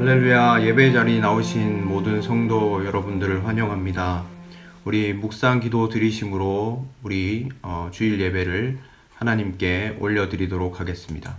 할렐루야. 예배 자리에 나오신 모든 성도 여러분들을 환영합니다. 우리 묵상 기도 드리심으로 우리 주일 예배를 하나님께 올려드리도록 하겠습니다.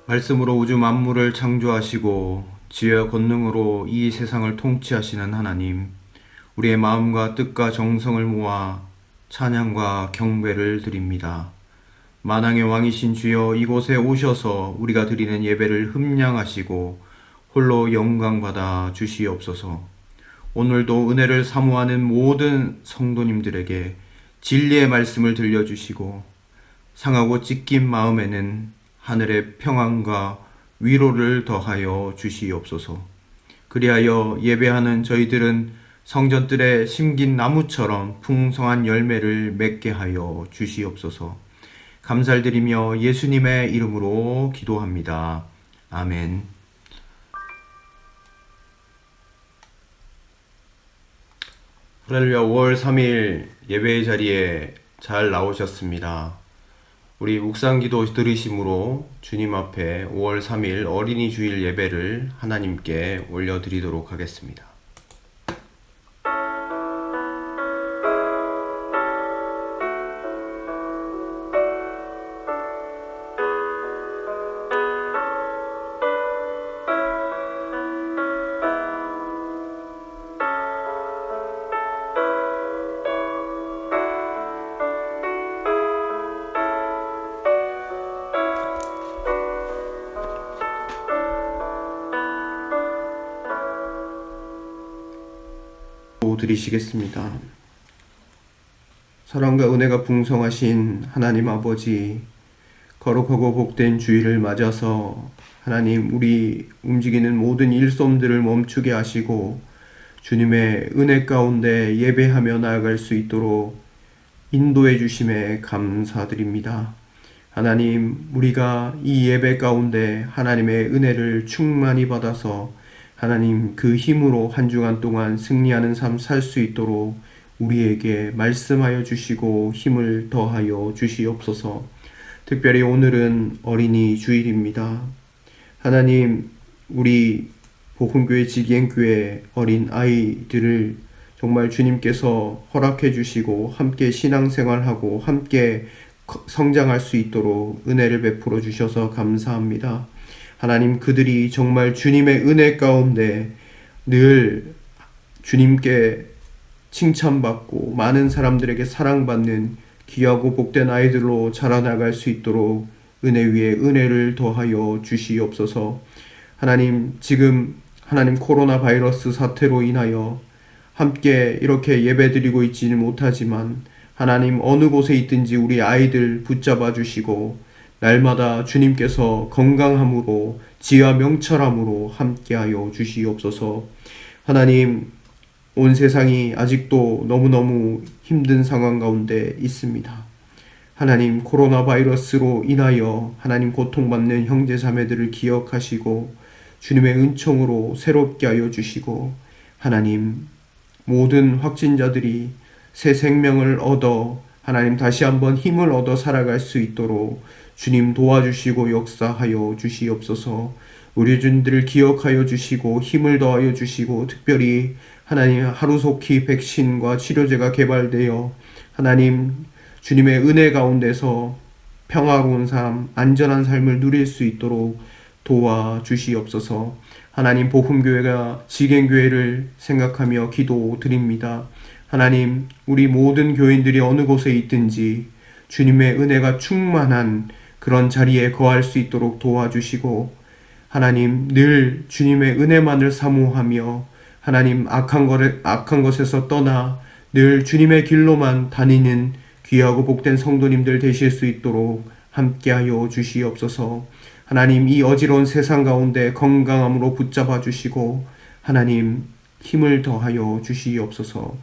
말씀으로 우주 만물을 창조하시고 지혜와 권능으로 이 세상을 통치하시는 하나님, 우리의 마음과 뜻과 정성을 모아 찬양과 경배를 드립니다. 만왕의 왕이신 주여, 이곳에 오셔서 우리가 드리는 예배를 흠량하시고 홀로 영광받아 주시옵소서. 오늘도 은혜를 사모하는 모든 성도님들에게 진리의 말씀을 들려주시고 상하고 찢긴 마음에는 하늘의 평안과 위로를 더하여 주시옵소서. 그리하여 예배하는 저희들은 성전들에 심긴 나무처럼 풍성한 열매를 맺게 하여 주시옵소서. 감사드리며 예수님의 이름으로 기도합니다. 아멘. 할렐루야. 5월 3일 예배 자리에 잘 나오셨습니다. 우리 묵상기도 들으심으로 주님 앞에 5월 3일 어린이 주일 예배를 하나님께 올려드리도록 하겠습니다. 드리시겠습니다. 사랑과 은혜가 풍성하신 하나님 아버지, 거룩하고 복된 주일을 맞아서 하나님, 우리 움직이는 모든 일솜들을 멈추게 하시고 주님의 은혜 가운데 예배하며 나아갈 수 있도록 인도해 주심에 감사드립니다. 하나님, 우리가 이 예배 가운데 하나님의 은혜를 충만히 받아서 하나님, 그 힘으로 한 주간 동안 승리하는 삶 살 수 있도록 우리에게 말씀하여 주시고 힘을 더하여 주시옵소서. 특별히 오늘은 어린이 주일입니다. 하나님, 우리 복음교회 지기행교회 어린 아이들을 정말 주님께서 허락해 주시고 함께 신앙생활하고 함께 성장할 수 있도록 은혜를 베풀어 주셔서 감사합니다. 하나님, 그들이 정말 주님의 은혜 가운데 늘 주님께 칭찬받고 많은 사람들에게 사랑받는 귀하고 복된 아이들로 자라나갈 수 있도록 은혜 위에 은혜를 더하여 주시옵소서. 하나님, 지금 하나님 코로나 바이러스 사태로 인하여 함께 이렇게 예배드리고 있지는 못하지만 하나님, 어느 곳에 있든지 우리 아이들 붙잡아 주시고 날마다 주님께서 건강함으로 지혜와 명철함으로 함께하여 주시옵소서. 하나님, 온 세상이 아직도 너무너무 힘든 상황 가운데 있습니다. 하나님, 코로나 바이러스로 인하여 하나님 고통받는 형제 자매들을 기억하시고 주님의 은총으로 새롭게 하여 주시고 하나님, 모든 확진자들이 새 생명을 얻어 하나님 다시 한번 힘을 얻어 살아갈 수 있도록 주님 도와주시고 역사하여 주시옵소서. 우리 주님들을 기억하여 주시고 힘을 더하여 주시고 특별히 하나님, 하루속히 백신과 치료제가 개발되어 하나님 주님의 은혜 가운데서 평화로운 삶, 안전한 삶을 누릴 수 있도록 도와주시옵소서. 하나님, 복음교회가 지갱교회를 생각하며 기도드립니다. 하나님, 우리 모든 교인들이 어느 곳에 있든지 주님의 은혜가 충만한 그런 자리에 거할 수 있도록 도와주시고 하나님, 늘 주님의 은혜만을 사모하며 하나님, 악한 것에서 떠나 늘 주님의 길로만 다니는 귀하고 복된 성도님들 되실 수 있도록 함께하여 주시옵소서. 하나님, 이 어지러운 세상 가운데 건강함으로 붙잡아 주시고 하나님 힘을 더하여 주시옵소서.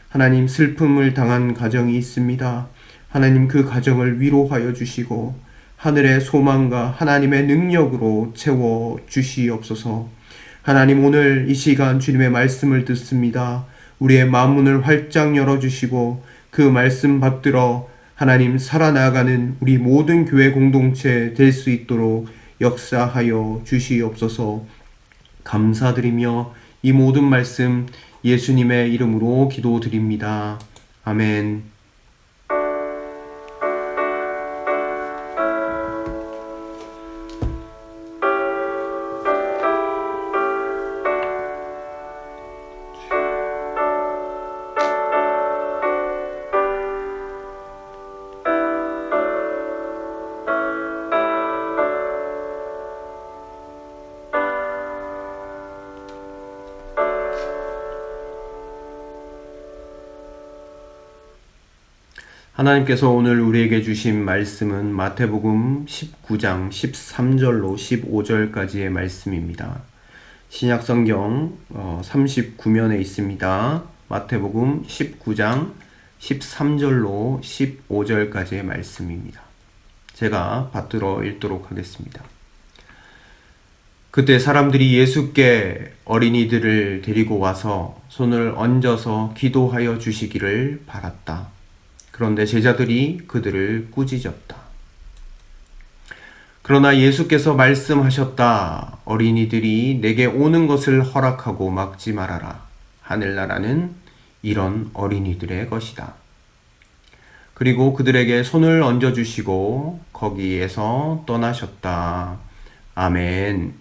하나님, 슬픔을 당한 가정이 있습니다. 하나님, 그 가정을 위로하여 주시고 하늘의 소망과 하나님의 능력으로 채워 주시옵소서. 하나님, 오늘 이 시간 주님의 말씀을 듣습니다. 우리의 마음문을 활짝 열어주시고 그 말씀 받들어 하나님 살아나가는 우리 모든 교회 공동체 될 수 있도록 역사하여 주시옵소서. 감사드리며 이 모든 말씀 예수님의 이름으로 기도드립니다. 아멘. 하나님께서 오늘 우리에게 주신 말씀은 마태복음 19장 13절로 15절까지의 말씀입니다. 신약성경 39면에 있습니다. 마태복음 19장 13절로 15절까지의 말씀입니다. 제가 받들어 읽도록 하겠습니다. 그때 사람들이 예수께 어린이들을 데리고 와서 손을 얹어서 기도하여 주시기를 바랐다. 그런데 제자들이 그들을 꾸짖었다. 그러나 예수께서 말씀하셨다. 어린이들이 내게 오는 것을 허락하고 막지 말아라. 하늘나라는 이런 어린이들의 것이다. 그리고 그들에게 손을 얹어주시고 거기에서 떠나셨다. 아멘.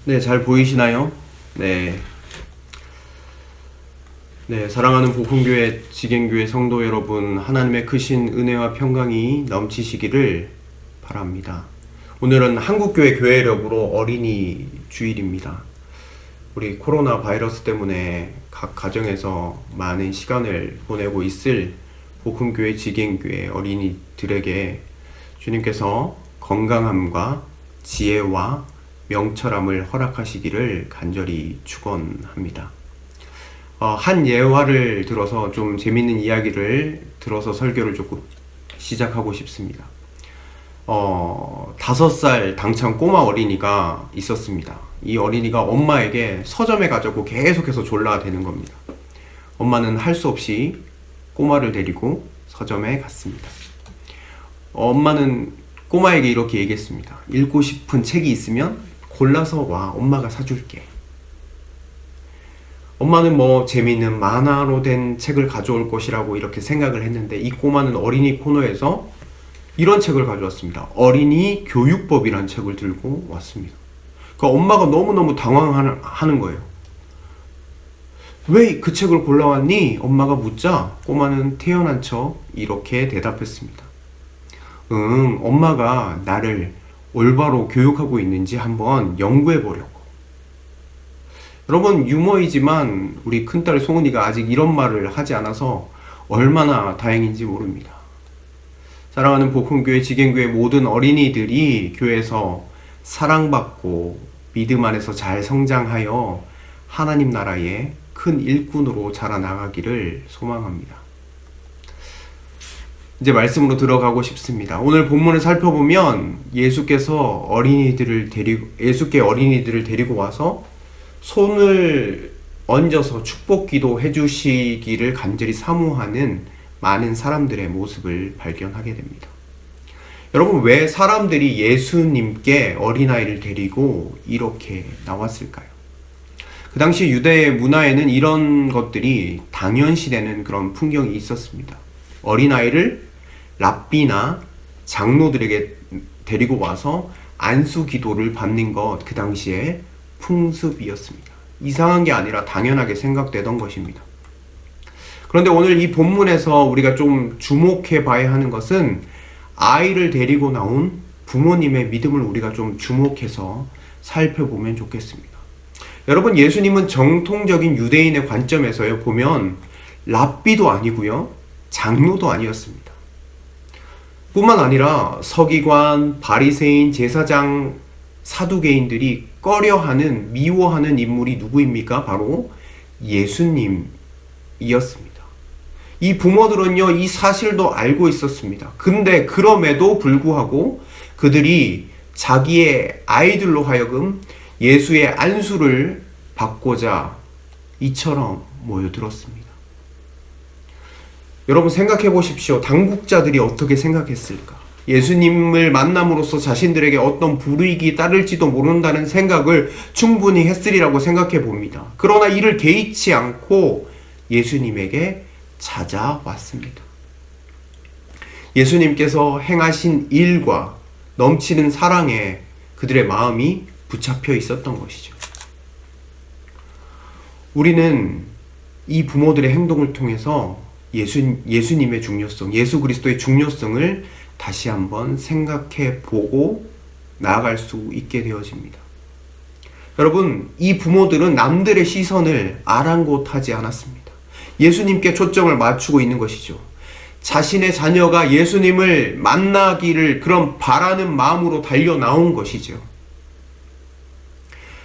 네, 잘 보이시나요? 네, 사랑하는 복음교회 지갱교회 성도 여러분, 하나님의 크신 은혜와 평강이 넘치시기를 바랍니다. 오늘은 한국교회 교회력으로 어린이 주일입니다. 우리 코로나 바이러스 때문에 각 가정에서 많은 시간을 보내고 있을 복음교회 지갱교회 어린이들에게 주님께서 건강함과 지혜와 명철함을 허락하시기를 간절히 축원합니다. 한 예화를 들어서 좀 재밌는 이야기를 들어서 설교를 조금 시작하고 싶습니다. 5살 당찬 꼬마 어린이가 있었습니다. 이 어린이가 엄마에게 서점에 가자고 계속해서 졸라야 되는 겁니다. 엄마는 할 수 없이 꼬마를 데리고 서점에 갔습니다. 엄마는 꼬마에게 이렇게 얘기했습니다. 읽고 싶은 책이 있으면 골라서 와, 엄마가 사줄게. 엄마는 재미있는 만화로 된 책을 가져올 것이라고 이렇게 생각을 했는데 이 꼬마는 어린이 코너에서 이런 책을 가져왔습니다. 어린이 교육법이라는 책을 들고 왔습니다. 그러니까 엄마가 너무너무 당황하는 거예요. 왜 그 책을 골라왔니? 엄마가 묻자 꼬마는 태어난 척 이렇게 대답했습니다. 엄마가 나를 올바로 교육하고 있는지 한번 연구해 보려고. 여러분, 유머이지만 우리 큰딸 송은이가 아직 이런 말을 하지 않아서 얼마나 다행인지 모릅니다. 사랑하는 복음교회 지갱교회 모든 어린이들이 교회에서 사랑받고 믿음 안에서 잘 성장하여 하나님 나라의 큰 일꾼으로 자라나가기를 소망합니다. 이제 말씀으로 들어가고 싶습니다. 오늘 본문을 살펴보면 예수께 어린이들을 데리고 와서 손을 얹어서 축복기도 해주시기를 간절히 사모하는 많은 사람들의 모습을 발견하게 됩니다. 여러분, 왜 사람들이 예수님께 어린아이를 데리고 이렇게 나왔을까요? 그 당시 유대 문화에는 이런 것들이 당연시되는 그런 풍경이 있었습니다. 어린아이를 랍비나 장로들에게 데리고 와서 안수 기도를 받는 것, 그 당시에 풍습이었습니다. 이상한 게 아니라 당연하게 생각되던 것입니다. 그런데 오늘 이 본문에서 우리가 좀 주목해 봐야 하는 것은 아이를 데리고 나온 부모님의 믿음을 우리가 좀 주목해서 살펴보면 좋겠습니다. 여러분, 예수님은 정통적인 유대인의 관점에서 보면 랍비도 아니고요, 장로도 아니었습니다. 뿐만 아니라 서기관, 바리새인, 제사장, 사두개인들이 꺼려하는, 미워하는 인물이 누구입니까? 바로 예수님이었습니다. 이 부모들은요, 이 사실도 알고 있었습니다. 근데 그럼에도 불구하고 그들이 자기의 아이들로 하여금 예수의 안수를 받고자 이처럼 모여들었습니다. 여러분 생각해 보십시오. 당국자들이 어떻게 생각했을까? 예수님을 만남으로써 자신들에게 어떤 불이익이 따를지도 모른다는 생각을 충분히 했으리라고 생각해 봅니다. 그러나 이를 개의치 않고 예수님에게 찾아왔습니다. 예수님께서 행하신 일과 넘치는 사랑에 그들의 마음이 붙잡혀 있었던 것이죠. 우리는 이 부모들의 행동을 통해서 예수님의 중요성, 예수 그리스도의 중요성을 다시 한번 생각해 보고 나아갈 수 있게 되어집니다. 여러분, 이 부모들은 남들의 시선을 아랑곳하지 않았습니다. 예수님께 초점을 맞추고 있는 것이죠. 자신의 자녀가 예수님을 만나기를 그런 바라는 마음으로 달려 나온 것이죠.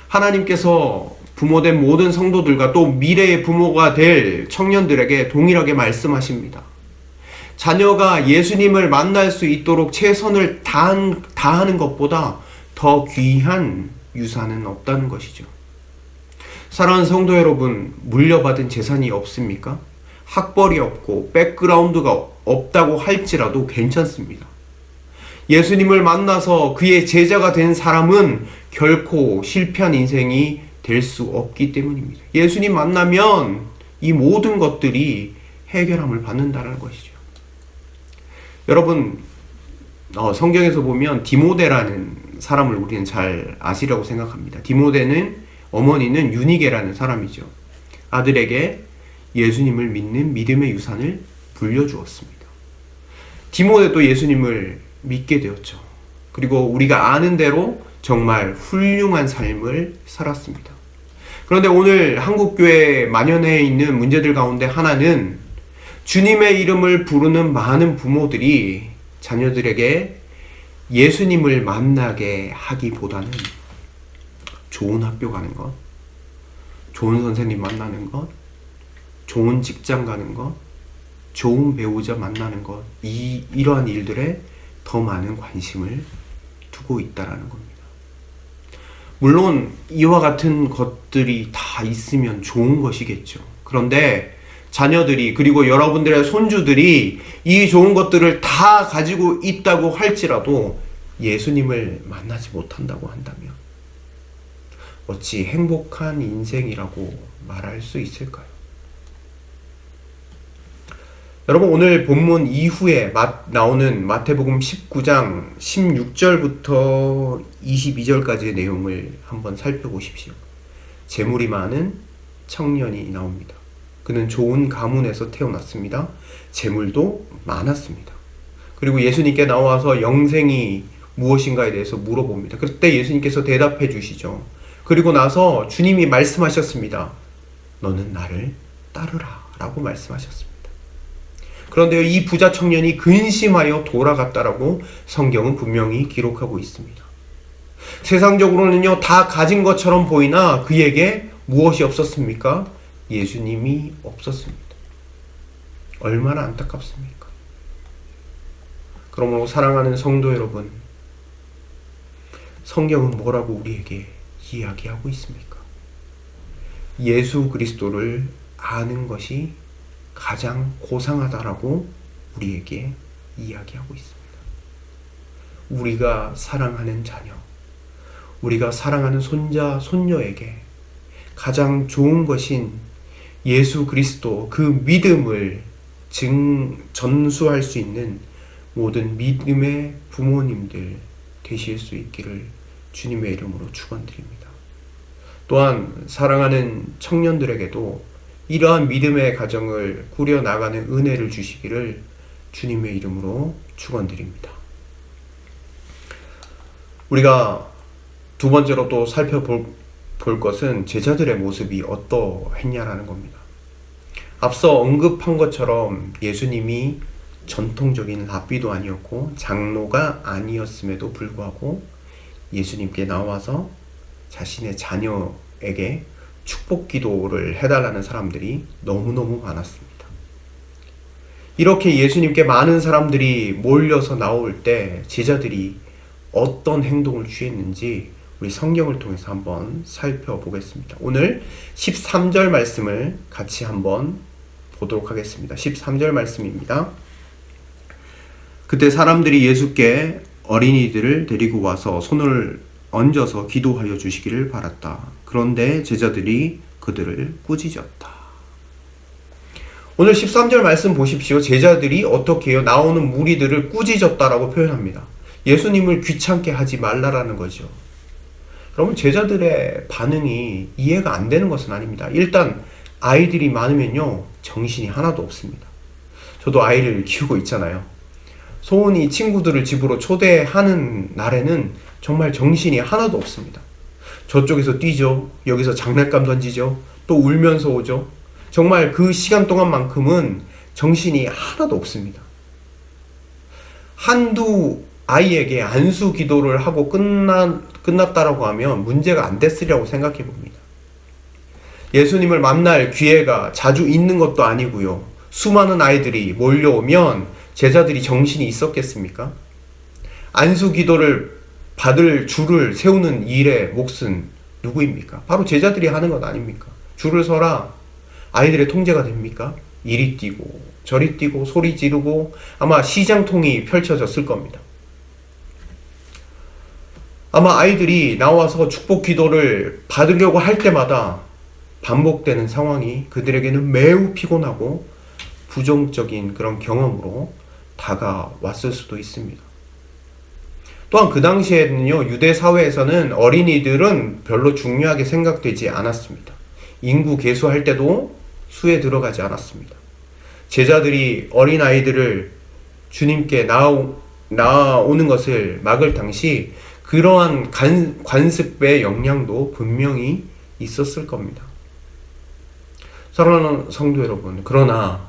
하나님께서 부모된 모든 성도들과 또 미래의 부모가 될 청년들에게 동일하게 말씀하십니다. 자녀가 예수님을 만날 수 있도록 최선을 다하는 것보다 더 귀한 유산은 없다는 것이죠. 사랑하는 성도 여러분, 물려받은 재산이 없습니까? 학벌이 없고 백그라운드가 없다고 할지라도 괜찮습니다. 예수님을 만나서 그의 제자가 된 사람은 결코 실패한 인생이 될 수 없기 때문입니다. 예수님 만나면 이 모든 것들이 해결함을 받는다는 것이죠. 여러분, 성경에서 보면 디모데라는 사람을 우리는 잘 아시라고 생각합니다. 디모데는 어머니는 유니게라는 사람이죠. 아들에게 예수님을 믿는 믿음의 유산을 불려주었습니다. 디모데도 예수님을 믿게 되었죠. 그리고 우리가 아는 대로 정말 훌륭한 삶을 살았습니다. 그런데 오늘 한국교회에 만연해 있는 문제들 가운데 하나는 주님의 이름을 부르는 많은 부모들이 자녀들에게 예수님을 만나게 하기보다는 좋은 학교 가는 것, 좋은 선생님 만나는 것, 좋은 직장 가는 것, 좋은 배우자 만나는 것, 이러한 일들에 더 많은 관심을 두고 있다라는 겁니다. 물론 이와 같은 것들이 다 있으면 좋은 것이겠죠. 그런데 자녀들이, 그리고 여러분들의 손주들이 이 좋은 것들을 다 가지고 있다고 할지라도 예수님을 만나지 못한다고 한다면 어찌 행복한 인생이라고 말할 수 있을까요? 여러분, 오늘 본문 이후에 나오는 마태복음 19장 16절부터 22절까지의 내용을 한번 살펴보십시오. 재물이 많은 청년이 나옵니다. 그는 좋은 가문에서 태어났습니다. 재물도 많았습니다. 그리고 예수님께 나와서 영생이 무엇인가에 대해서 물어봅니다. 그때 예수님께서 대답해 주시죠. 그리고 나서 주님이 말씀하셨습니다. 너는 나를 따르라 라고 말씀하셨습니다. 그런데 이 부자 청년이 근심하여 돌아갔다라고 성경은 분명히 기록하고 있습니다. 세상적으로는요, 다 가진 것처럼 보이나 그에게 무엇이 없었습니까? 예수님이 없었습니다. 얼마나 안타깝습니까? 그러므로 사랑하는 성도 여러분, 성경은 뭐라고 우리에게 이야기하고 있습니까? 예수 그리스도를 아는 것이 가장 고상하다라고 우리에게 이야기하고 있습니다. 우리가 사랑하는 자녀, 우리가 사랑하는 손자, 손녀에게 가장 좋은 것인 예수 그리스도, 그 믿음을 전수할 수 있는 모든 믿음의 부모님들 되실 수 있기를 주님의 이름으로 축원드립니다. 또한 사랑하는 청년들에게도 이러한 믿음의 가정을 꾸려나가는 은혜를 주시기를 주님의 이름으로 축원드립니다. 우리가 두 번째로 또 살펴볼 것은 제자들의 모습이 어떠했냐라는 겁니다. 앞서 언급한 것처럼 예수님이 전통적인 랍비도 아니었고 장로가 아니었음에도 불구하고 예수님께 나와서 자신의 자녀에게 축복 기도를 해달라는 사람들이 너무너무 많았습니다. 이렇게 예수님께 많은 사람들이 몰려서 나올 때 제자들이 어떤 행동을 취했는지 우리 성경을 통해서 한번 살펴보겠습니다. 오늘 13절 말씀을 같이 한번 보도록 하겠습니다. 13절 말씀입니다. 그때 사람들이 예수께 어린이들을 데리고 와서 손을 얹어서 기도하여 주시기를 바랐다. 그런데 제자들이 그들을 꾸짖었다. 오늘 13절 말씀 보십시오. 제자들이 어떻게 해요? 나오는 무리들을 꾸짖었다라고 표현합니다. 예수님을 귀찮게 하지 말라라는 거죠. 여러분, 제자들의 반응이 이해가 안 되는 것은 아닙니다. 일단 아이들이 많으면요 정신이 하나도 없습니다. 저도 아이를 키우고 있잖아요. 소은이 친구들을 집으로 초대하는 날에는 정말 정신이 하나도 없습니다. 저쪽에서 뛰죠. 여기서 장난감 던지죠. 또 울면서 오죠. 정말 그 시간 동안만큼은 정신이 하나도 없습니다. 한두 아이에게 안수 기도를 하고 끝났다라고 하면 문제가 안 됐으리라고 생각해 봅니다. 예수님을 만날 기회가 자주 있는 것도 아니고요. 수많은 아이들이 몰려오면 제자들이 정신이 있었겠습니까? 안수 기도를 받을 줄을 세우는 일의 몫은 누구입니까? 바로 제자들이 하는 것 아닙니까? 줄을 서라. 아이들의 통제가 됩니까? 이리 뛰고 저리 뛰고 소리 지르고 아마 시장통이 펼쳐졌을 겁니다. 아마 아이들이 나와서 축복 기도를 받으려고 할 때마다 반복되는 상황이 그들에게는 매우 피곤하고 부정적인 그런 경험으로 다가왔을 수도 있습니다. 또한 그 당시에는요, 유대 사회에서는 어린이들은 별로 중요하게 생각되지 않았습니다. 인구 계수할 때도 수에 들어가지 않았습니다. 제자들이 어린아이들을 주님께 나오는 것을 막을 당시 그러한 관습의 영향도 분명히 있었을 겁니다. 사랑하는 성도 여러분, 그러나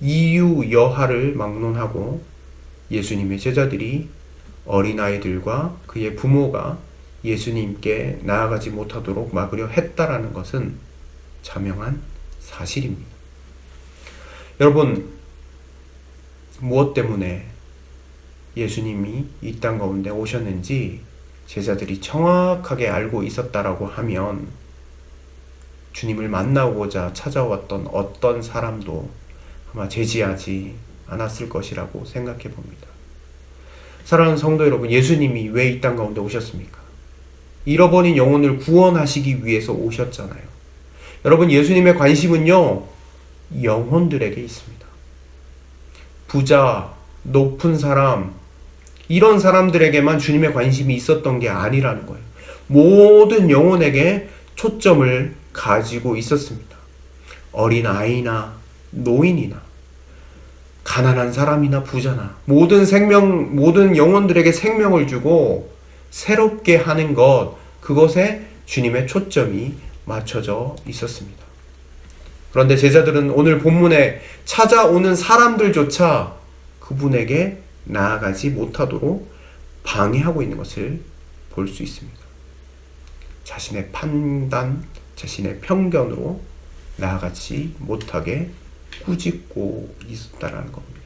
이유 여하를 막론하고 예수님의 제자들이 어린아이들과 그의 부모가 예수님께 나아가지 못하도록 막으려 했다라는 것은 자명한 사실입니다. 여러분, 무엇 때문에 예수님이 이 땅 가운데 오셨는지 제자들이 정확하게 알고 있었다라고 하면 주님을 만나고자 찾아왔던 어떤 사람도 아마 제지하지 않았을 것이라고 생각해 봅니다. 사랑하는 성도 여러분, 예수님이 왜 이 땅 가운데 오셨습니까? 잃어버린 영혼을 구원하시기 위해서 오셨잖아요. 여러분, 예수님의 관심은요, 영혼들에게 있습니다. 부자, 높은 사람, 이런 사람들에게만 주님의 관심이 있었던 게 아니라는 거예요. 모든 영혼에게 초점을 가지고 있었습니다. 어린아이나 노인이나 가난한 사람이나 부자나 모든 영혼들에게 생명을 주고 새롭게 하는 것, 그것에 주님의 초점이 맞춰져 있었습니다. 그런데 제자들은 오늘 본문에 찾아오는 사람들조차 그분에게 나아가지 못하도록 방해하고 있는 것을 볼 수 있습니다. 자신의 판단, 자신의 편견으로 나아가지 못하게 꾸짖고 있었다는 겁니다.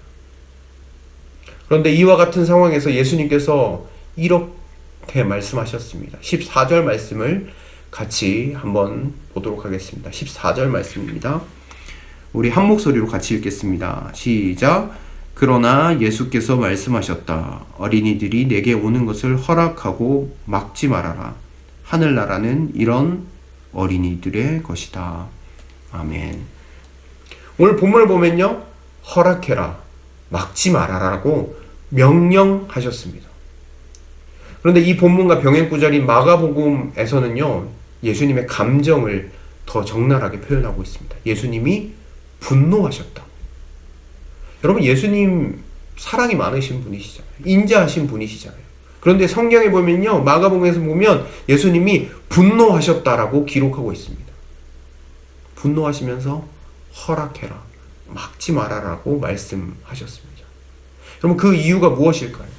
그런데 이와 같은 상황에서 예수님께서 이렇게 말씀하셨습니다. 14절 말씀을 같이 한번 보도록 하겠습니다. 14절 말씀입니다. 우리 한 목소리로 같이 읽겠습니다. 시작. 그러나 예수께서 말씀하셨다. 어린이들이 내게 오는 것을 허락하고 막지 말아라. 하늘나라는 이런 어린이들의 것이다. 아멘. 오늘 본문을 보면요, 허락해라, 막지 말아라라고 명령하셨습니다. 그런데 이 본문과 병행구절인 마가복음에서는요, 예수님의 감정을 더 적나라하게 표현하고 있습니다. 예수님이 분노하셨다. 여러분, 예수님 사랑이 많으신 분이시잖아요. 인자하신 분이시잖아요. 그런데 성경에 보면요, 마가복음에서 보면 예수님이 분노하셨다라고 기록하고 있습니다. 분노하시면서 허락해라, 막지 말아라고 말씀하셨습니다. 여러분, 그 이유가 무엇일까요?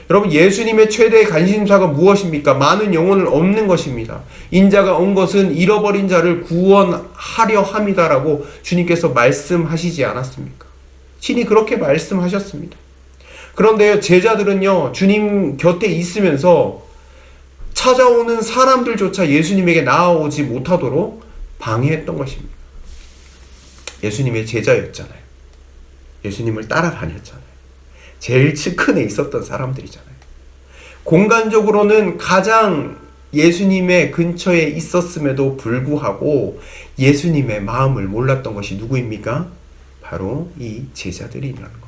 여러분, 예수님의 최대의 관심사가 무엇입니까? 많은 영혼을 얻는 것입니다. 인자가 온 것은 잃어버린 자를 구원하려 함이다라고 주님께서 말씀하시지 않았습니까? 친히 그렇게 말씀하셨습니다. 그런데 제자들은요, 주님 곁에 있으면서 찾아오는 사람들조차 예수님에게 나아오지 못하도록 방해했던 것입니다. 예수님의 제자였잖아요. 예수님을 따라다녔잖아요. 제일 측근에 있었던 사람들이잖아요. 공간적으로는 가장 예수님의 근처에 있었음에도 불구하고 예수님의 마음을 몰랐던 것이 누구입니까? 바로 이 제자들이라는 겁니다.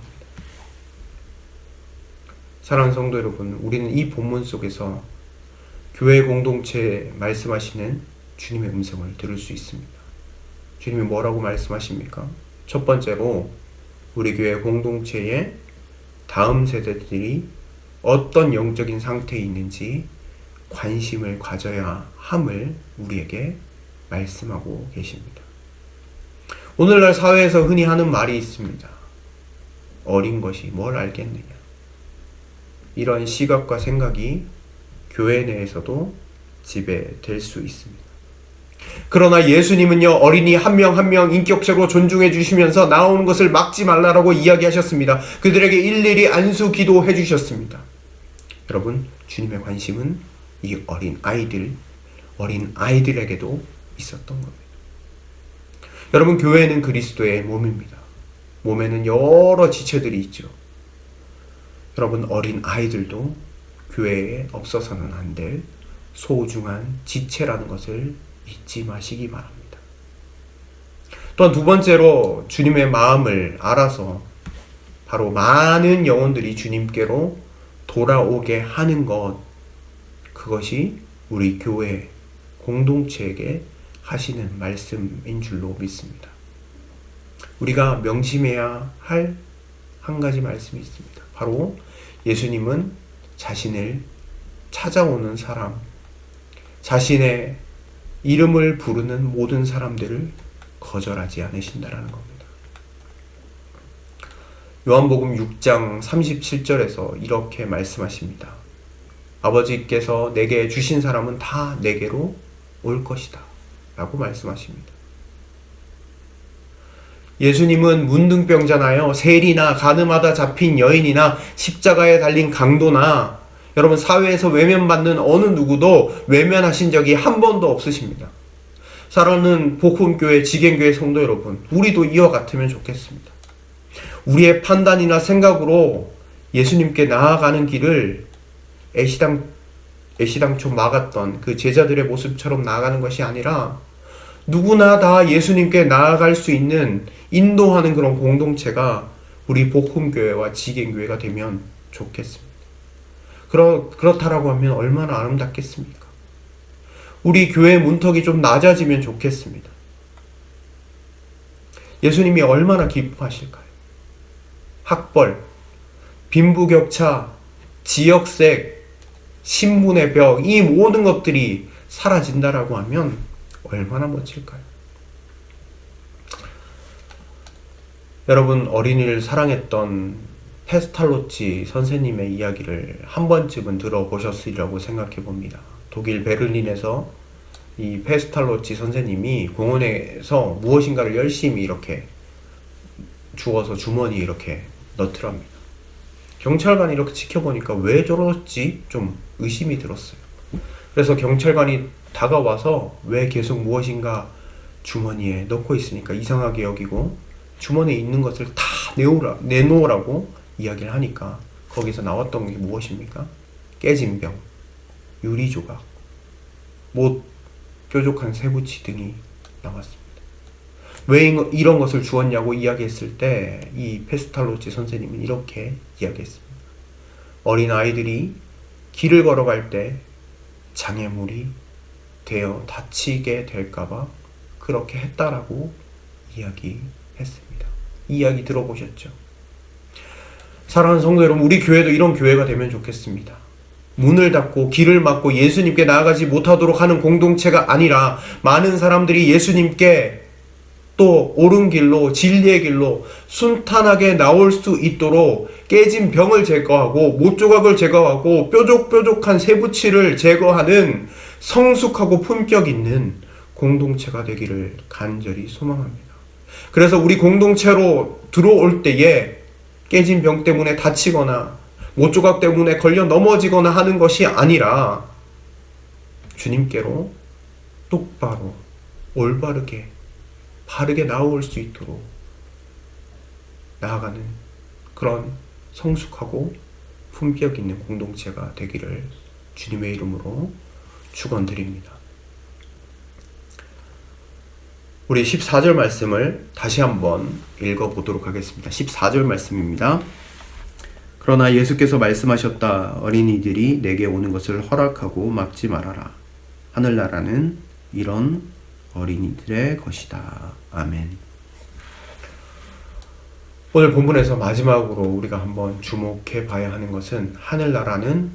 사랑하는 성도 여러분, 우리는 이 본문 속에서 교회 공동체에 말씀하시는 주님의 음성을 들을 수 있습니다. 주님이 뭐라고 말씀하십니까? 첫 번째로 우리 교회 공동체에 다음 세대들이 어떤 영적인 상태에 있는지 관심을 가져야 함을 우리에게 말씀하고 계십니다. 오늘날 사회에서 흔히 하는 말이 있습니다. 어린 것이 뭘 알겠느냐. 이런 시각과 생각이 교회 내에서도 지배될 수 있습니다. 그러나 예수님은요, 어린이 한 명 한 명 인격적으로 존중해 주시면서 나오는 것을 막지 말라라고 이야기하셨습니다. 그들에게 일일이 안수 기도해 주셨습니다. 여러분, 주님의 관심은 이 어린 아이들에게도 있었던 겁니다. 여러분, 교회는 그리스도의 몸입니다. 몸에는 여러 지체들이 있죠. 여러분, 어린 아이들도 교회에 없어서는 안 될 소중한 지체라는 것을 잊지 마시기 바랍니다. 또한 두 번째로 주님의 마음을 알아서 바로 많은 영혼들이 주님께로 돌아오게 하는 것, 그것이 우리 교회 공동체에게 하시는 말씀인 줄로 믿습니다. 우리가 명심해야 할 한 가지 말씀이 있습니다. 바로 예수님은 자신을 찾아오는 사람, 자신의 이름을 부르는 모든 사람들을 거절하지 않으신다라는 겁니다. 요한복음 6장 37절에서 이렇게 말씀하십니다. 아버지께서 내게 주신 사람은 다 내게로 올 것이다 라고 말씀하십니다. 예수님은 문둥병자나요, 세리나 가늠하다 잡힌 여인이나 십자가에 달린 강도나 여러분, 사회에서 외면받는 어느 누구도 외면하신 적이 한 번도 없으십니다. 사랑하는 복음교회, 지갱교회 성도 여러분, 우리도 이와 같으면 좋겠습니다. 우리의 판단이나 생각으로 예수님께 나아가는 길을 애시당초 막았던 그 제자들의 모습처럼 나아가는 것이 아니라 누구나 다 예수님께 나아갈 수 있는 인도하는 그런 공동체가 우리 복음교회와 지갱교회가 되면 좋겠습니다. 그렇다라고 하면 얼마나 아름답겠습니까? 우리 교회 문턱이 좀 낮아지면 좋겠습니다. 예수님이 얼마나 기뻐하실까요? 학벌, 빈부격차, 지역색, 신분의 벽, 이 모든 것들이 사라진다라고 하면 얼마나 멋질까요? 여러분, 어린이를 사랑했던 페스탈로치 선생님의 이야기를 한 번쯤은 들어보셨으리라고 생각해 봅니다. 독일 베를린에서 이 페스탈로치 선생님이 공원에서 무엇인가를 열심히 이렇게 주워서 주머니에 이렇게 넣더랍니다. 경찰관이 이렇게 지켜보니까 왜 저러지? 좀 의심이 들었어요. 그래서 경찰관이 다가와서 왜 계속 무엇인가 주머니에 넣고 있으니까 이상하게 여기고 주머니에 있는 것을 다 내놓으라고 이야기를 하니까 거기서 나왔던 게 무엇입니까? 깨진 병, 유리조각, 못 뾰족한 쇠붙이 등이 나왔습니다. 왜 이런 것을 주었냐고 이야기했을 때 이 페스탈로치 선생님은 이렇게 이야기했습니다. 어린 아이들이 길을 걸어갈 때 장애물이 되어 다치게 될까봐 그렇게 했다라고 이야기했습니다. 이 이야기 들어보셨죠? 사랑하는 성도 여러분, 우리 교회도 이런 교회가 되면 좋겠습니다. 문을 닫고 길을 막고 예수님께 나아가지 못하도록 하는 공동체가 아니라 많은 사람들이 예수님께 또 옳은 길로 진리의 길로 순탄하게 나올 수 있도록 깨진 병을 제거하고 못조각을 제거하고 뾰족뾰족한 쇠붙이를 제거하는 성숙하고 품격 있는 공동체가 되기를 간절히 소망합니다. 그래서 우리 공동체로 들어올 때에 깨진 병 때문에 다치거나 못조각 때문에 걸려 넘어지거나 하는 것이 아니라 주님께로 똑바로 올바르게 바르게 나올 수 있도록 나아가는 그런 성숙하고 품격 있는 공동체가 되기를 주님의 이름으로 축원드립니다. 우리 14절 말씀을 다시 한번 읽어보도록 하겠습니다. 14절 말씀입니다. 그러나 예수께서 말씀하셨다. 어린이들이 내게 오는 것을 허락하고 막지 말아라. 하늘나라는 이런 어린이들의 것이다. 아멘. 오늘 본문에서 마지막으로 우리가 한번 주목해 봐야 하는 것은 하늘나라는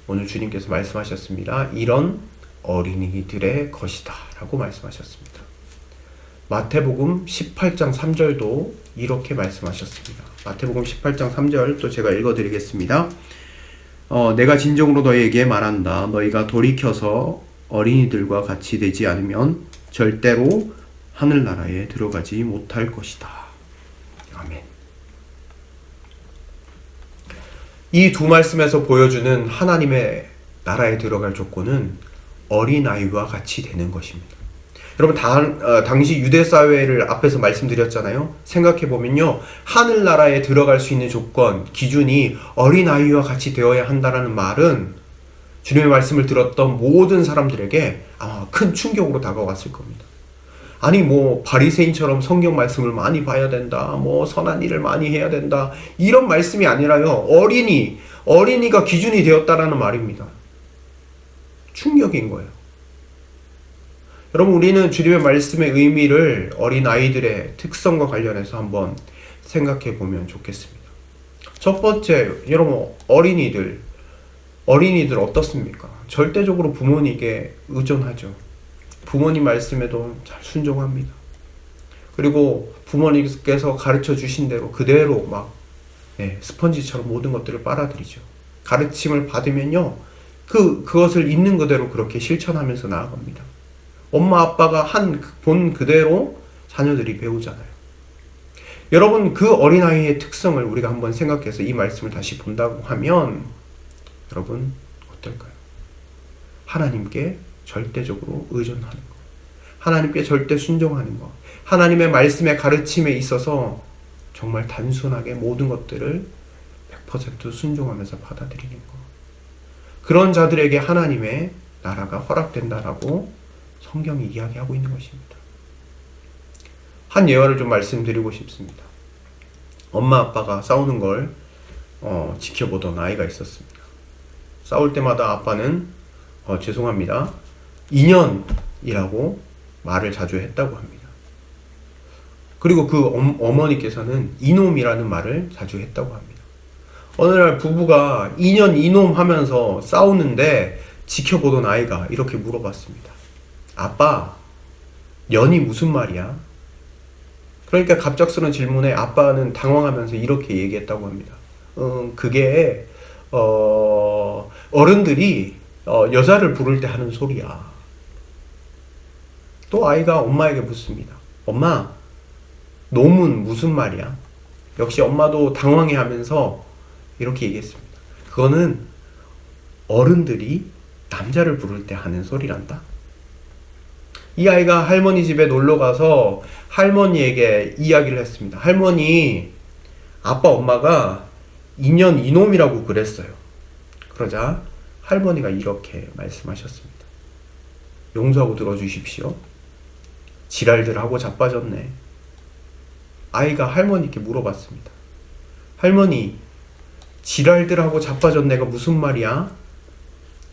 오늘 주님께서 말씀하셨습니다. 이런 어린이들의 것이다 라고 말씀하셨습니다. 마태복음 18장 3절도 이렇게 말씀하셨습니다. 마태복음 18장 3절 또 제가 읽어드리겠습니다. 내가 진정으로 너희에게 말한다. 너희가 돌이켜서 어린이들과 같이 되지 않으면 절대로 하늘나라에 들어가지 못할 것이다. 아멘. 이 두 말씀에서 보여주는 하나님의 나라에 들어갈 조건은 어린아이와 같이 되는 것입니다. 여러분 당시 유대 사회를 앞에서 말씀드렸잖아요. 생각해보면요. 하늘나라에 들어갈 수 있는 조건, 기준이 어린아이와 같이 되어야 한다는 말은 주님의 말씀을 들었던 모든 사람들에게 아마 큰 충격으로 다가왔을 겁니다. 아니 바리새인처럼 성경 말씀을 많이 봐야 된다. 선한 일을 많이 해야 된다. 이런 말씀이 아니라요. 어린이가 기준이 되었다라는 말입니다. 충격인 거예요. 여러분 우리는 주님의 말씀의 의미를 어린아이들의 특성과 관련해서 한번 생각해 보면 좋겠습니다. 첫 번째, 여러분 어린이들 어떻습니까? 절대적으로 부모님께 의존하죠. 부모님 말씀에도 잘 순종합니다. 그리고 부모님께서 가르쳐 주신 대로 그대로 스펀지처럼 모든 것들을 빨아들이죠. 가르침을 받으면요, 그것을 있는 그대로 그렇게 실천하면서 나아갑니다. 엄마 아빠가 본 그대로 자녀들이 배우잖아요. 여러분 그 어린아이의 특성을 우리가 한번 생각해서 이 말씀을 다시 본다고 하면 여러분 어떨까요? 하나님께 절대적으로 의존하는 것, 하나님께 절대 순종하는 것, 하나님의 말씀의 가르침에 있어서 정말 단순하게 모든 것들을 100% 순종하면서 받아들이는 것, 그런 자들에게 하나님의 나라가 허락된다라고 성경이 이야기하고 있는 것입니다. 한 예화를 좀 말씀드리고 싶습니다. 엄마 아빠가 싸우는 걸 지켜보던 아이가 있었습니다. 싸울 때마다 아빠는 죄송합니다, 인연이라고 말을 자주 했다고 합니다. 그리고 그 어머니께서는 이놈이라는 말을 자주 했다고 합니다. 어느 날 부부가 인연 이놈 하면서 싸우는데 지켜보던 아이가 이렇게 물어봤습니다. 아빠, 년이 무슨 말이야? 그러니까 갑작스러운 질문에 아빠는 당황하면서 이렇게 얘기했다고 합니다. 그게 어른들이 여자를 부를 때 하는 소리야. 또 아이가 엄마에게 묻습니다. 엄마, 놈은 무슨 말이야? 역시 엄마도 당황해하면서 이렇게 얘기했습니다. 그거는 어른들이 남자를 부를 때 하는 소리란다. 이 아이가 할머니 집에 놀러 가서 할머니에게 이야기를 했습니다. 할머니, 아빠 엄마가 인연 이놈이라고 그랬어요. 그러자 할머니가 이렇게 말씀하셨습니다. 용서하고 들어주십시오. 지랄들 하고 자빠졌네. 아이가 할머니께 물어봤습니다. 할머니, 지랄들 하고 자빠졌네가 무슨 말이야?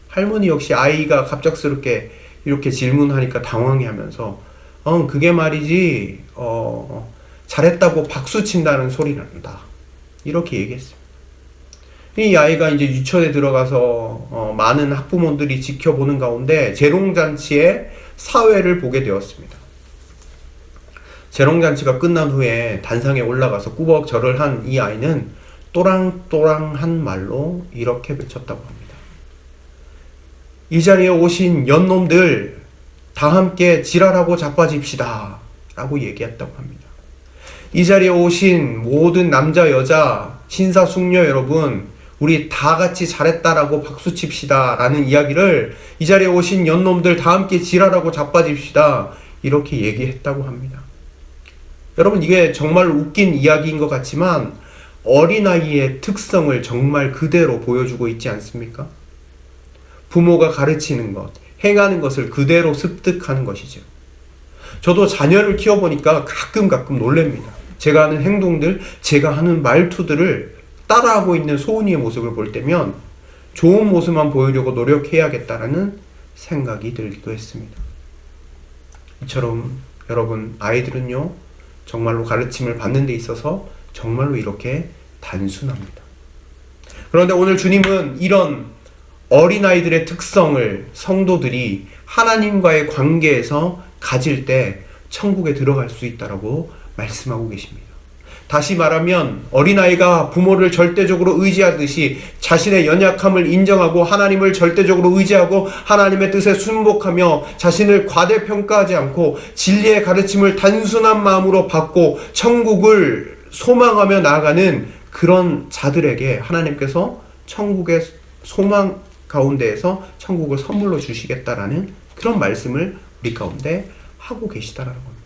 할머니 역시 아이가 갑작스럽게 이렇게 질문하니까 당황해하면서 그게 말이지 잘했다고 박수 친다는 소리 난다, 이렇게 얘기했습니다. 이 아이가 이제 유치원에 들어가서 많은 학부모들이 지켜보는 가운데 재롱잔치의 사회를 보게 되었습니다. 재롱잔치가 끝난 후에 단상에 올라가서 꾸벅 절을 한 이 아이는 또랑또랑한 말로 이렇게 외쳤다고 합니다. 이 자리에 오신 연놈들 다 함께 지랄하고 자빠집시다 라고 얘기했다고 합니다. 이 자리에 오신 모든 남자 여자 신사숙녀 여러분, 우리 다 같이 잘했다라고 박수칩시다 라는 이야기를 이 자리에 오신 연놈들 다 함께 지랄하고 자빠집시다 이렇게 얘기했다고 합니다. 여러분, 이게 정말 웃긴 이야기인 것 같지만 어린아이의 특성을 정말 그대로 보여주고 있지 않습니까? 부모가 가르치는 것, 행하는 것을 그대로 습득하는 것이죠. 저도 자녀를 키워보니까 가끔 놀랍니다. 제가 하는 행동들, 제가 하는 말투들을 따라하고 있는 소은이의 모습을 볼 때면 좋은 모습만 보이려고 노력해야겠다라는 생각이 들기도 했습니다. 이처럼 여러분, 아이들은요 정말로 가르침을 받는 데 있어서 정말로 이렇게 단순합니다. 그런데 오늘 주님은 이런 어린아이들의 특성을 성도들이 하나님과의 관계에서 가질 때 천국에 들어갈 수 있다라고 말씀하고 계십니다. 다시 말하면 어린아이가 부모를 절대적으로 의지하듯이 자신의 연약함을 인정하고 하나님을 절대적으로 의지하고 하나님의 뜻에 순복하며 자신을 과대평가하지 않고 진리의 가르침을 단순한 마음으로 받고 천국을 소망하며 나아가는 그런 자들에게 하나님께서 천국의 소망 가운데에서 천국을 선물로 주시겠다라는 그런 말씀을 우리 가운데 하고 계시다라는 겁니다.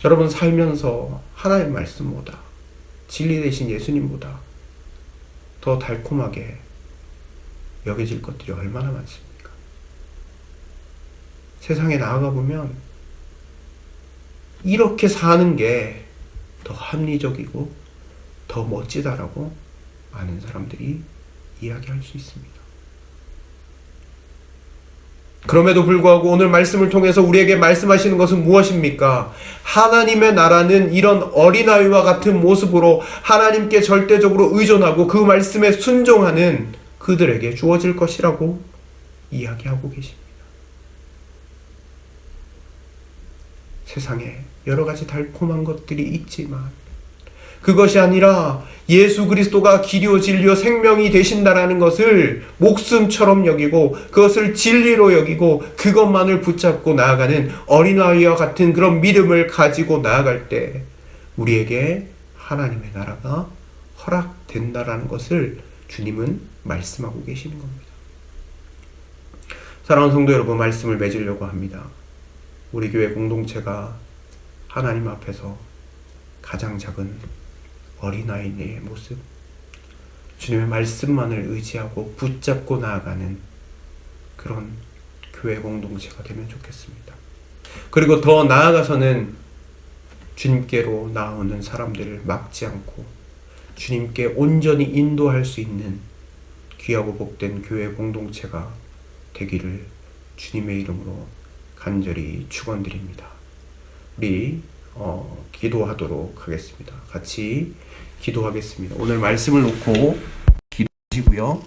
여러분, 살면서 하나님의 말씀보다, 진리 되신 예수님보다 더 달콤하게 여겨질 것들이 얼마나 많습니까? 세상에 나아가 보면 이렇게 사는 게 더 합리적이고 더 멋지다라고 많은 사람들이 이야기할 수 있습니다. 그럼에도 불구하고 오늘 말씀을 통해서 우리에게 말씀하시는 것은 무엇입니까? 하나님의 나라는 이런 어린아이와 같은 모습으로 하나님께 절대적으로 의존하고 그 말씀에 순종하는 그들에게 주어질 것이라고 이야기하고 계십니다. 세상에 여러 가지 달콤한 것들이 있지만 그것이 아니라 예수 그리스도가 길이요 진리요 생명이 되신다라는 것을 목숨처럼 여기고 그것을 진리로 여기고 그것만을 붙잡고 나아가는 어린아이와 같은 그런 믿음을 가지고 나아갈 때 우리에게 하나님의 나라가 허락된다라는 것을 주님은 말씀하고 계시는 겁니다. 사랑하는 성도 여러분, 말씀을 맺으려고 합니다. 우리 교회 공동체가 하나님 앞에서 가장 작은 어린아이의 모습, 주님의 말씀만을 의지하고 붙잡고 나아가는 그런 교회 공동체가 되면 좋겠습니다. 그리고 더 나아가서는 주님께로 나오는 사람들을 막지 않고 주님께 온전히 인도할 수 있는 귀하고 복된 교회 공동체가 되기를 주님의 이름으로 간절히 축원드립니다. 우리 기도하도록 하겠습니다. 같이 기도하겠습니다. 오늘 말씀을 놓고 기도하시고요.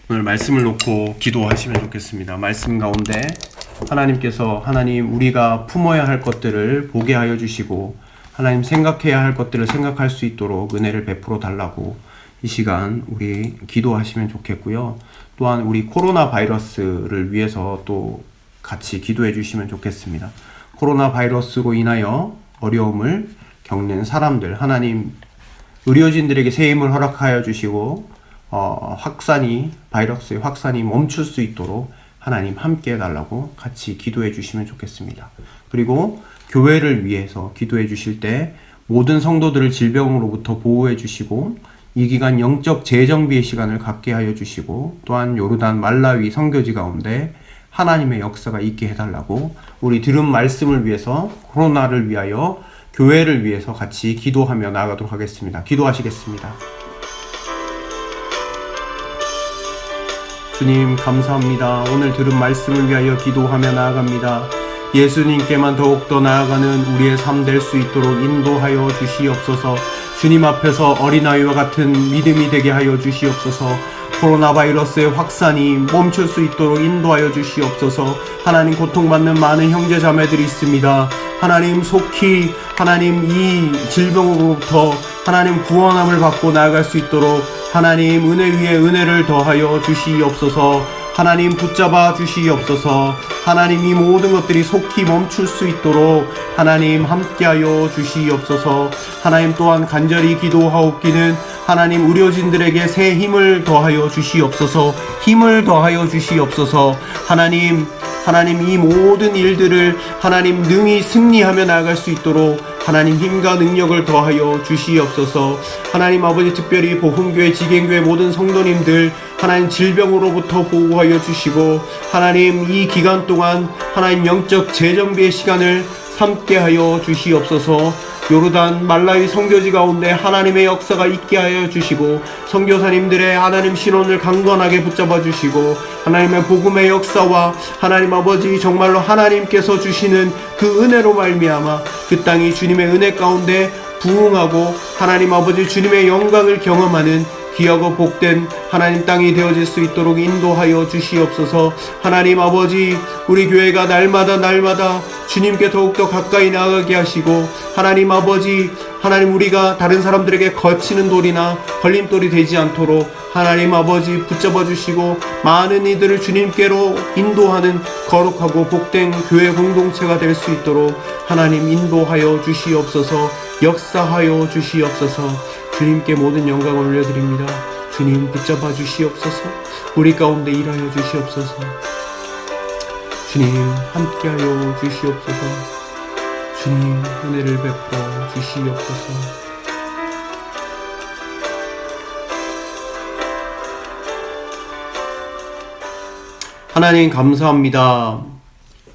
오늘 말씀을 놓고 기도하시면 좋겠습니다. 말씀 가운데 하나님께서 하나님 우리가 품어야 할 것들을 보게 하여 주시고 하나님 생각해야 할 것들을 생각할 수 있도록 은혜를 베풀어 달라고 이 시간 우리 기도하시면 좋겠고요. 또한 우리 코로나 바이러스를 위해서 또 같이 기도해 주시면 좋겠습니다. 코로나 바이러스로 인하여 어려움을 겪는 사람들, 하나님 의료진들에게 새 힘을 허락하여 주시고 바이러스의 확산이 멈출 수 있도록 하나님 함께 해달라고 같이 기도해 주시면 좋겠습니다. 그리고 교회를 위해서 기도해 주실 때 모든 성도들을 질병으로부터 보호해 주시고 이 기간 영적 재정비의 시간을 갖게 하여 주시고 또한 요르단 말라위 선교지 가운데 하나님의 역사가 있게 해달라고 우리 들은 말씀을 위해서 코로나를 위하여 교회를 위해서 같이 기도하며 나아가도록 하겠습니다. 기도하시겠습니다. 주님 감사합니다. 오늘 들은 말씀을 위하여 기도하며 나아갑니다. 예수님께만 더욱더 나아가는 우리의 삶 될 수 있도록 인도하여 주시옵소서. 주님 앞에서 어린아이와 같은 믿음이 되게 하여 주시옵소서. 코로나 바이러스의 확산이 멈출 수 있도록 인도하여 주시옵소서. 하나님, 고통받는 많은 형제 자매들이 있습니다. 하나님, 속히 하나님 이 질병으로부터 하나님 구원함을 받고 나아갈 수 있도록 하나님 은혜 위에 은혜를 더하여 주시옵소서. 하나님, 붙잡아 주시옵소서. 하나님, 이 모든 것들이 속히 멈출 수 있도록 하나님 함께하여 주시옵소서. 하나님, 또한 간절히 기도하옵기는 하나님, 의료진들에게 새 힘을 더하여 주시옵소서. 힘을 더하여 주시옵소서. 하나님, 이 모든 일들을 하나님 능히 승리하며 나아갈 수 있도록 하나님 힘과 능력을 더하여 주시옵소서. 하나님 아버지, 특별히 복음교회, 지갱교회 모든 성도님들 하나님 질병으로부터 보호하여 주시고 하나님 이 기간 동안 하나님 영적 재정비의 시간을 삼게 하여 주시옵소서. 요르단 말라위 선교지 가운데 하나님의 역사가 있게 하여 주시고 선교사님들의 하나님 신원을 강건하게 붙잡아 주시고 하나님의 복음의 역사와 하나님 아버지 정말로 하나님께서 주시는 그 은혜로 말미암아 그 땅이 주님의 은혜 가운데 부흥하고 하나님 아버지 주님의 영광을 경험하는 귀하고 복된 하나님 땅이 되어질 수 있도록 인도하여 주시옵소서. 하나님 아버지, 우리 교회가 날마다 주님께 더욱더 가까이 나아가게 하시고 하나님 아버지, 하나님 우리가 다른 사람들에게 거치는 돌이나 걸림돌이 되지 않도록 하나님 아버지 붙잡아 주시고 많은 이들을 주님께로 인도하는 거룩하고 복된 교회 공동체가 될 수 있도록 하나님 인도하여 주시옵소서. 역사하여 주시옵소서. 주님께 모든 영광을 올려드립니다. 주님 붙잡아 주시옵소서. 우리 가운데 일하여 주시옵소서. 주님 함께하여 주시옵소서. 주님 은혜를 베풀어 주시옵소서. 하나님 감사합니다.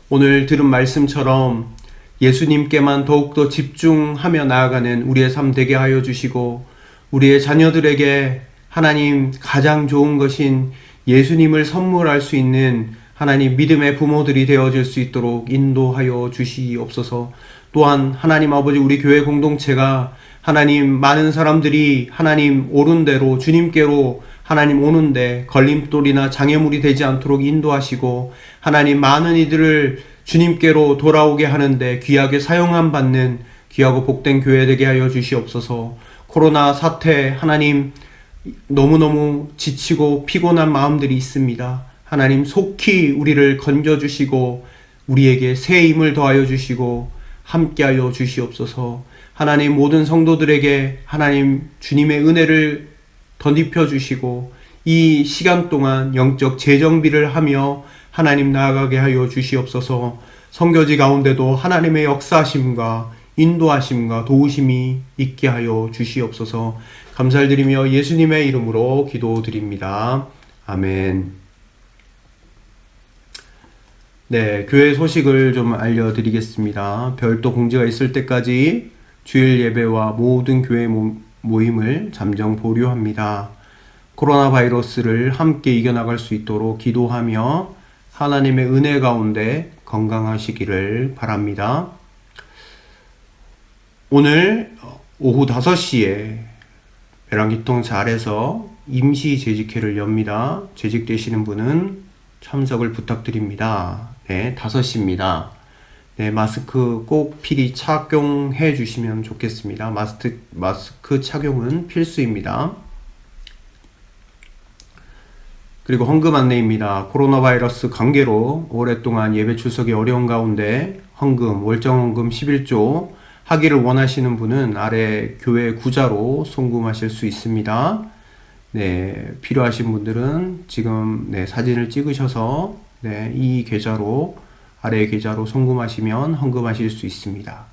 오늘 들은 말씀처럼 예수님께만 더욱더 집중하며 나아가는 우리의 삶 되게 하여 주시고 우리의 자녀들에게 하나님 가장 좋은 것인 예수님을 선물할 수 있는 하나님 믿음의 부모들이 되어질 수 있도록 인도하여 주시옵소서. 또한 하나님 아버지, 우리 교회 공동체가 하나님 많은 사람들이 하나님 옳은 대로 주님께로 하나님 오는데 걸림돌이나 장애물이 되지 않도록 인도하시고 하나님 많은 이들을 주님께로 돌아오게 하는데 귀하게 사용함 받는 귀하고 복된 교회 되게 하여 주시옵소서. 코로나 사태 하나님 너무너무 지치고 피곤한 마음들이 있습니다. 하나님 속히 우리를 건져주시고 우리에게 새 힘을 더하여 주시고 함께하여 주시옵소서. 하나님 모든 성도들에게 하나님 주님의 은혜를 덧입혀 주시고 이 시간 동안 영적 재정비를 하며 하나님 나아가게 하여 주시옵소서. 선교지 가운데도 하나님의 역사하심과 인도하심과 도우심이 있게 하여 주시옵소서. 감사를 드리며 예수님의 이름으로 기도드립니다. 아멘. 네, 교회 소식을 좀 알려드리겠습니다. 별도 공지가 있을 때까지 주일 예배와 모든 교회 모임을 잠정 보류합니다. 코로나 바이러스를 함께 이겨나갈 수 있도록 기도하며 하나님의 은혜 가운데 건강하시기를 바랍니다. 오늘 오후 5시에 배랑기통 잘해서 임시 재직회를 엽니다. 재직되시는 분은 참석을 부탁드립니다. 네, 5시입니다. 네, 마스크 꼭 필히 착용해 주시면 좋겠습니다. 마스크 착용은 필수입니다. 그리고 헌금 안내입니다. 코로나 바이러스 관계로 오랫동안 예배 출석이 어려운 가운데 헌금, 월정 헌금 11조 하기를 원하시는 분은 아래 교회 구자로 송금하실 수 있습니다. 네, 필요하신 분들은 지금 사진을 찍으셔서 이 계좌로 아래 계좌로 송금하시면 헌금하실 수 있습니다.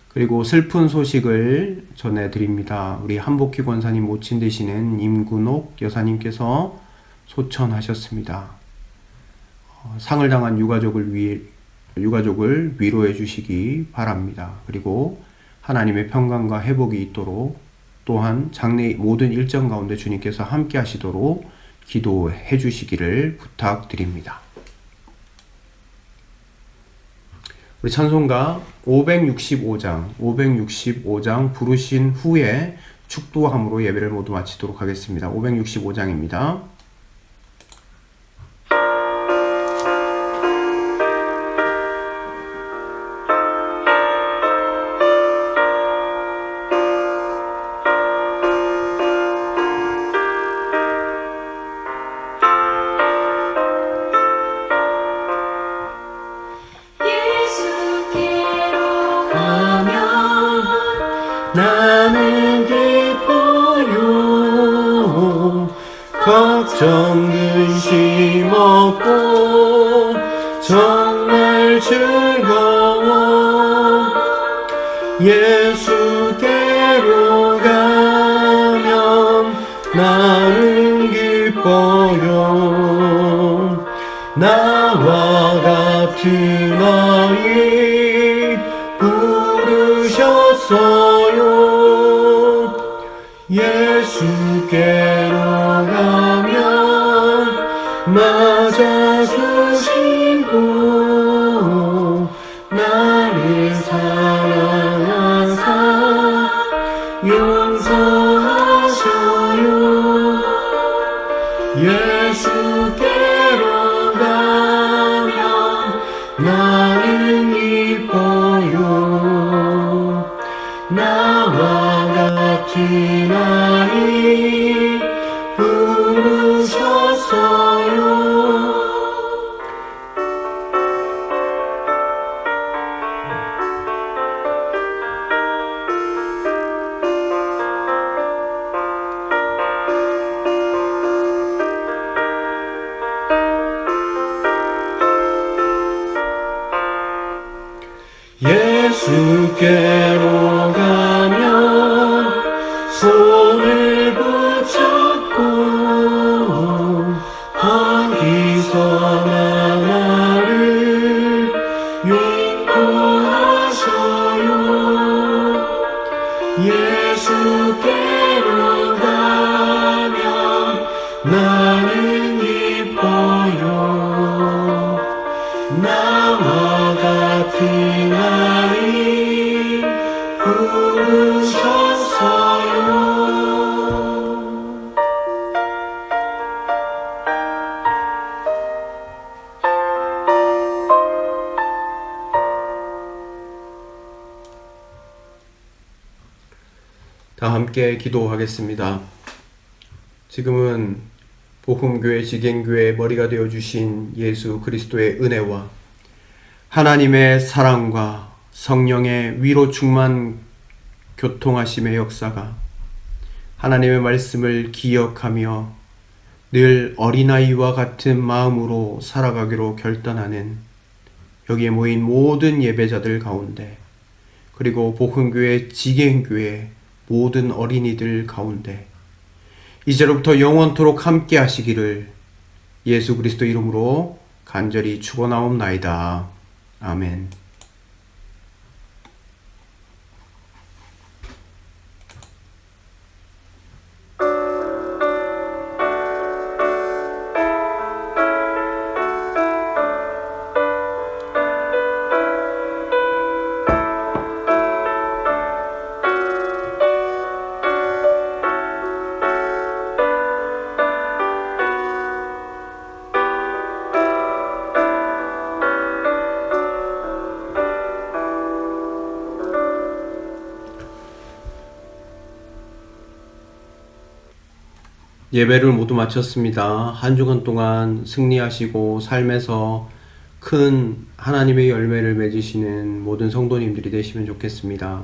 그리고 슬픈 소식을 전해드립니다. 우리 한복희 권사님 모친 되시는 임근옥 여사님께서 소천하셨습니다. 상을 당한 유가족을 위로해 주시기 바랍니다. 그리고 하나님의 평강과 회복이 있도록 또한 장례 모든 일정 가운데 주님께서 함께 하시도록 기도해 주시기를 부탁드립니다. 우리 찬송가 565장 부르신 후에 축도함으로 예배를 모두 마치도록 하겠습니다. 565장입니다. 나는 기뻐요. 걱정 근심 없고 정말 즐거워. 예수께로 가면 나는 기뻐요. 나와 같은 아이 부르셨어요. 예수께로 가면 맞아주시고 나를 사랑하사 용서하셔요. 예수께로 가면 나는 기뻐요. 나와 같은 아이 부르셨어요. 예수께로 가면 손을 붙잡고 어디서나 나를 인도하셔요. 예수께로 가면 나는 기뻐요. 나와 같은 아이 부르셨어요. 다 함께 기도하겠습니다. 지금은 복음교회 지갱교회의 머리가 되어주신 예수 그리스도의 은혜와 하나님의 사랑과 성령의 위로 충만 교통하심의 역사가 하나님의 말씀을 기억하며 늘 어린아이와 같은 마음으로 살아가기로 결단하는 여기에 모인 모든 예배자들 가운데, 그리고 복음교회 지갱교회 모든 어린이들 가운데 이제로부터 영원토록 함께 하시기를 예수 그리스도 이름으로 간절히 축원하옵나이다. 아멘. 예배를 모두 마쳤습니다. 한 주간 동안 승리하시고 삶에서 큰 하나님의 열매를 맺으시는 모든 성도님들이 되시면 좋겠습니다.